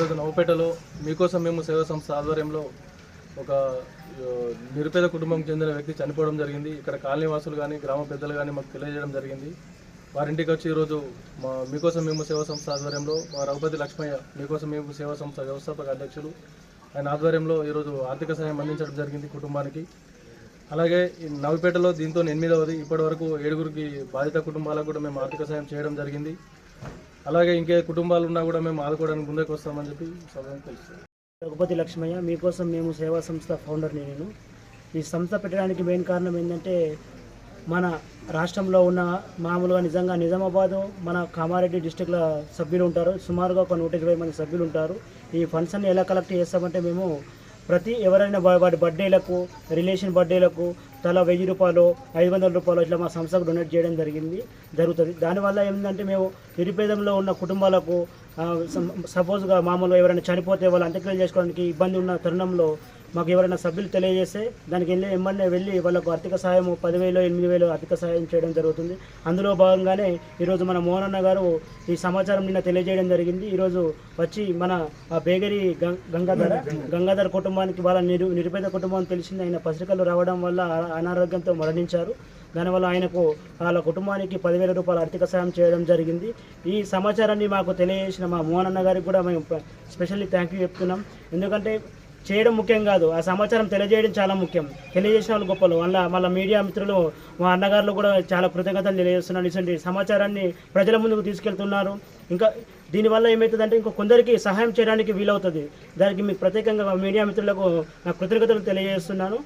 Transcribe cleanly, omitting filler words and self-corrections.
ఈరోజు నవపేటలో మీకోసం మేము సేవా సంస్థ ఆధ్వర్యంలో ఒక నిరుపేద కుటుంబం చెందిన వ్యక్తి చనిపోవడం జరిగింది. ఇక్కడ కాలనీ వాసులు కానీ గ్రామ పెద్దలు కానీ మాకు తెలియజేయడం జరిగింది. వారింటికి వచ్చి ఈరోజు మా మీకోసం మేము సేవా సంస్థ ఆధ్వర్యంలో మా రఘుపతి లక్ష్మయ్య మీకోసం మేము సేవా సంస్థ వ్యవస్థాపక అధ్యక్షులు ఆయన ఆధ్వర్యంలో ఈరోజు ఆర్థిక సహాయం అందించడం జరిగింది కుటుంబానికి. అలాగే నవపేటలో దీంతో 8వది. ఇప్పటివరకు 7గురికి బాధిత కుటుంబాలకు కూడా మేము ఆర్థిక సహాయం చేయడం జరిగింది. అలాగే ఇంకే కుటుంబాలు ఉన్నా కూడా మేము ఆదుకోవడానికి ముందుకు వస్తామని చెప్పి సభకు తెలుస్తుంది. రఘుపతి లక్ష్మయ్య మీకోసం మేము సేవా సంస్థ ఫౌండర్ని. నేను ఈ సంస్థ పెట్టడానికి మెయిన్ కారణం ఏంటంటే మన రాష్ట్రంలో ఉన్న మామూలుగా నిజామాబాదు మన కామారెడ్డి డిస్టిక్ల సభ్యులు ఉంటారు. సుమారుగా ఒక 120 మంది సభ్యులు ఉంటారు. ఈ ఫండ్స్ అన్ని ఎలా కలెక్ట్ చేస్తామంటే మేము ఎవరైనా వాడి బర్త్డేలకు రిలేషన్ బర్త్డేలకు తలా 1000 రూపాయలు 500 రూపాయలు ఇట్లా మా సంస్థకు డొనేట్ చేయడం జరుగుతుంది. దానివల్ల ఏంటంటే మేము నిరుపేదంలో ఉన్న కుటుంబాలకు సపోజ్గా మామూలుగా ఎవరైనా చనిపోతే వాళ్ళు అంత్యక్రియలు చేసుకోవడానికి ఇబ్బంది ఉన్న తరుణంలో మాకు ఎవరైనా సభ్యులు తెలియజేస్తే దానికి ఎమ్మెల్యే వెళ్ళి వాళ్ళకు ఆర్థిక సహాయం 10,000 8,000 ఆర్థిక సహాయం చేయడం జరుగుతుంది. అందులో భాగంగానే ఈరోజు మన మోహన్ అన్న గారు ఈ సమాచారం నిన్న తెలియజేయడం జరిగింది. ఈరోజు వచ్చి మన బేగరి గంగాధర్ కుటుంబానికి వాళ్ళ నిరుపేద కుటుంబం తెలిసింది. ఆయన పత్రికలు రావడం వల్ల అనారోగ్యంతో మరణించారు. దానివల్ల ఆయనకు వాళ్ళ కుటుంబానికి 10,000 రూపాయల ఆర్థిక సాయం చేయడం జరిగింది. ఈ సమాచారాన్ని మాకు తెలియజేసిన మా మోహన్ అన్న గారికి కూడా మేము స్పెషల్లీ థ్యాంక్ యూ చెప్తున్నాం. ఎందుకంటే చేయడం ముఖ్యం కాదు, ఆ సమాచారం తెలియజేయడం చాలా ముఖ్యం. తెలియజేసిన వాళ్ళు గొప్పలు. మళ్ళీ మీడియా మిత్రులు మా అన్నగారులు కూడా చాలా కృతజ్ఞతలు తెలియజేస్తున్నారు. ఇటువంటి సమాచారాన్ని ప్రజల ముందుకు తీసుకెళ్తున్నారు. ఇంకా దీనివల్ల ఏమవుతుందంటే ఇంకో కొందరికి సహాయం చేయడానికి వీలవుతుంది. దానికి మీకు ప్రత్యేకంగా మీడియా మిత్రులకు నా కృతజ్ఞతలు తెలియజేస్తున్నాను.